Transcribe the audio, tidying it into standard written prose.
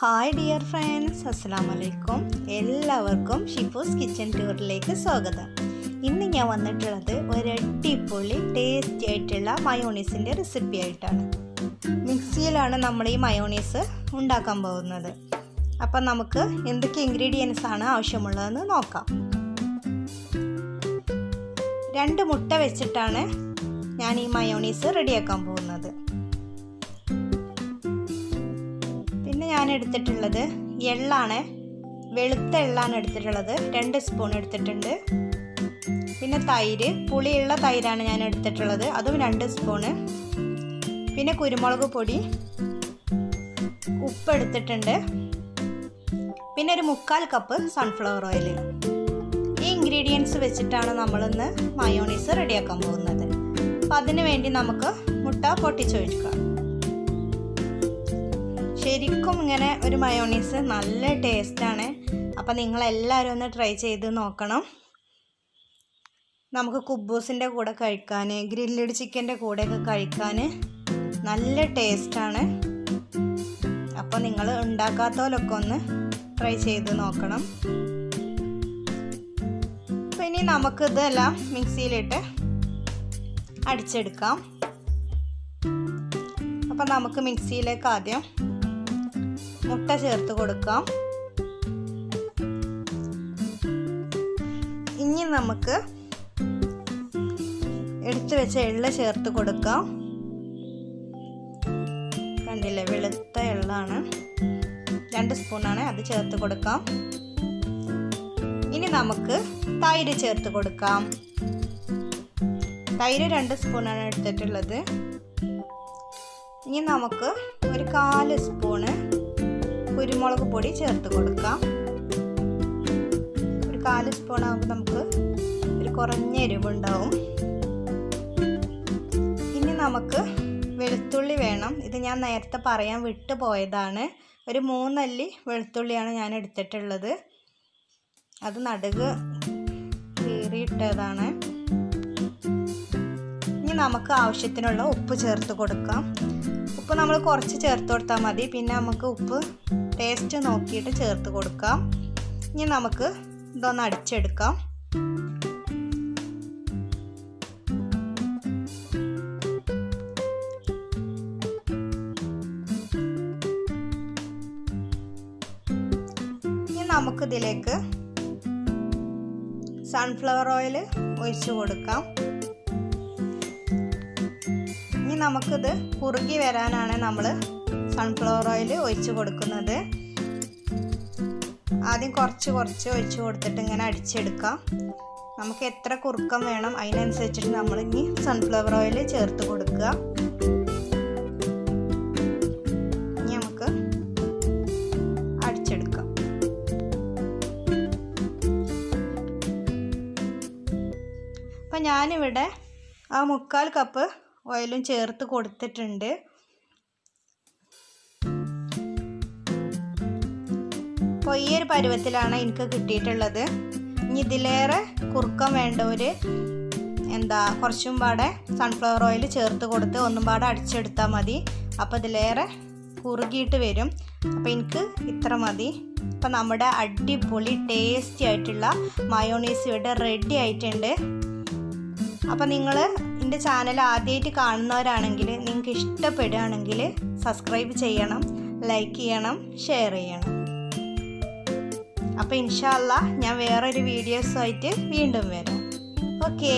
Hi dear friends, അസ്സലാമു അലൈക്കും. എല്ലാവർക്കും ഷിഫൂസ് കിച്ചൺ ടൂറിലേക്ക് സ്വാഗതം. ഇന്ന് ഞാൻ വന്നിട്ടുള്ളത് ഒരു അടിപൊളി ടേസ്റ്റി ആയിട്ടുള്ള മയോണീസിൻ്റെ റെസിപ്പി ആയിട്ടാണ്. മിക്സിയിലാണ് നമ്മൾ ഈ മയോണീസ് ഉണ്ടാക്കാൻ പോകുന്നത്. അപ്പം നമുക്ക് എന്തൊക്കെ ഇൻഗ്രീഡിയൻസ് ആണ് ആവശ്യമുള്ളതെന്ന് നോക്കാം. 2 മുട്ട വെച്ചിട്ടാണ് ഞാൻ ഈ മയോണീസ് റെഡിയാക്കാൻ പോകുന്നത്. പിന്നെ ഞാൻ എടുത്തിട്ടുള്ളത് എള്ളാണ്, വെളുത്ത എള്ളാണ് എടുത്തിട്ടുള്ളത്. 2 സ്പൂൺ എടുത്തിട്ടുണ്ട്. പിന്നെ തൈര്, പുളിയുള്ള തൈരാണ് ഞാൻ എടുത്തിട്ടുള്ളത്, അതും 2 സ്പൂണ്. പിന്നെ കുരുമുളക് പൊടി, ഉപ്പ് എടുത്തിട്ടുണ്ട്. പിന്നെ ഒരു 3/4 കപ്പ് സൺഫ്ലവർ ഓയിൽ. ഈ ഇൻഗ്രീഡിയൻസ് വെച്ചിട്ടാണ് നമ്മളിന്ന് മയോണീസ് റെഡിയാക്കാൻ പോകുന്നത്. അപ്പം അതിന് വേണ്ടി നമുക്ക് മുട്ട പൊട്ടിച്ചൊഴിക്കാം. ശരിക്കും ഇങ്ങനെ ഒരു മയോണീസ് നല്ല ടേസ്റ്റാണ്. അപ്പം നിങ്ങളെല്ലാവരും ഒന്ന് ട്രൈ ചെയ്ത് നോക്കണം. നമുക്ക് കുബൂസിൻ്റെ കൂടെ കഴിക്കാൻ, ഗ്രില്ലഡ് ചിക്കൻ്റെ കൂടെയൊക്കെ കഴിക്കാൻ നല്ല ടേസ്റ്റാണ്. അപ്പോൾ നിങ്ങൾ ഉണ്ടാക്കാത്തവരൊക്കെ ഒന്ന് ട്രൈ ചെയ്ത് നോക്കണം. അപ്പോൾ ഇനി നമുക്കിതെല്ലാം മിക്സിയിലിട്ട് അടിച്ചെടുക്കാം. അപ്പം നമുക്ക് മിക്സിയിലേക്ക് ആദ്യം മുട്ട ചേർത്ത് കൊടുക്കാം. ഇനി നമുക്ക് എടുത്തു വെച്ച എള്ള് ചേർത്ത് കൊടുക്കാം. കണ്ടില്ലേ, വെളുത്ത എള്ളാണ്, 2 സ്പൂണാണ്, അത് ചേർത്ത് കൊടുക്കാം. ഇനി നമുക്ക് തൈര് ചേർത്ത് കൊടുക്കാം. തൈര് 2 സ്പൂണാണ് എടുത്തിട്ടുള്ളത്. ഇനി നമുക്ക് ഒരു 1/4 സ്പൂണ് കുരുമുളക് പൊടി ചേർത്ത് കൊടുക്കാം. ഒരു 1/4 സ്പൂൺ ആകുമ്പോൾ നമുക്ക് ഒരു കുറഞ്ഞ എരിവുണ്ടാവും. ഇനി നമുക്ക് വെളുത്തുള്ളി വേണം. ഇത് ഞാൻ നേരത്തെ പറയാൻ വിട്ടു പോയതാണ്. ഒരു 3 അല്ലി വെളുത്തുള്ളിയാണ് ഞാൻ എടുത്തിട്ടുള്ളത്. അത് നടുക് കീറിയിട്ടതാണ്. ഇനി നമുക്ക് ആവശ്യത്തിനുള്ള ഉപ്പ് ചേർത്ത് കൊടുക്കാം. ഉപ്പ് നമ്മൾ കുറച്ച് ചേർത്ത് കൊടുത്താൽ മതി. പിന്നെ നമുക്ക് ഉപ്പ് ടേസ്റ്റ് നോക്കിയിട്ട് ചേർത്ത് കൊടുക്കാം. ഇനി നമുക്ക് ഇതൊന്ന് അടിച്ചെടുക്കാം. ഇനി നമുക്കിതിലേക്ക് സൺഫ്ലവർ ഓയിൽ ഒഴിച്ച് കൊടുക്കാം. ഇനി നമുക്കിത് കുറുകി വരാനാണ് നമ്മൾ സൺഫ്ലവർ ഓയിൽ ഒഴിച്ച് കൊടുക്കുന്നത്. ആദ്യം കുറച്ച് ഒഴിച്ച് കൊടുത്തിട്ട് ഇങ്ങനെ അടിച്ചെടുക്കാം. നമുക്ക് എത്ര കുറുക്കം വേണം അതിനനുസരിച്ചിട്ട് നമ്മൾ ഇനി സൺഫ്ലവർ ഓയിൽ ചേർത്ത് കൊടുക്കുക. ഇനി നമുക്ക് അടിച്ചെടുക്കാം. അപ്പം ഞാനിവിടെ ആ 3/4 കപ്പ് ഓയിലും ചേർത്ത് കൊടുത്തിട്ടുണ്ട്. അപ്പോൾ ഈ ഒരു പരുവത്തിലാണ് എനിക്ക് കിട്ടിയിട്ടുള്ളത്. ഇനി ഇതിലേറെ കുറുക്കം വേണ്ടവർ കുറച്ചും പാടെ സൺഫ്ലവർ ഓയിൽ ചേർത്ത് കൊടുത്ത് ഒന്നും പാടെ അടിച്ചെടുത്താൽ മതി. അപ്പോൾ ഇതിലേറെ കുറുകിയിട്ട് വരും. അപ്പോൾ എനിക്ക് ഇത്ര മതി. അപ്പോൾ നമ്മുടെ അടിപൊളി ടേസ്റ്റി ആയിട്ടുള്ള മയോണീസ് ഇവിടെ റെഡി ആയിട്ടുണ്ട്. അപ്പോൾ നിങ്ങൾ എൻ്റെ ചാനൽ ആദ്യമായിട്ട് കാണുന്നവരാണെങ്കിൽ, നിങ്ങൾക്ക് ഇഷ്ടപ്പെടുകയാണെങ്കിൽ സബ്സ്ക്രൈബ് ചെയ്യണം, ലൈക്ക് ചെയ്യണം, ഷെയർ ചെയ്യണം. അപ്പോൾ ഇൻഷാ അല്ലാഹ് ഞാൻ വേറൊരു വീഡിയോസുമായിട്ട് വീണ്ടും വരാം. ഓക്കേ.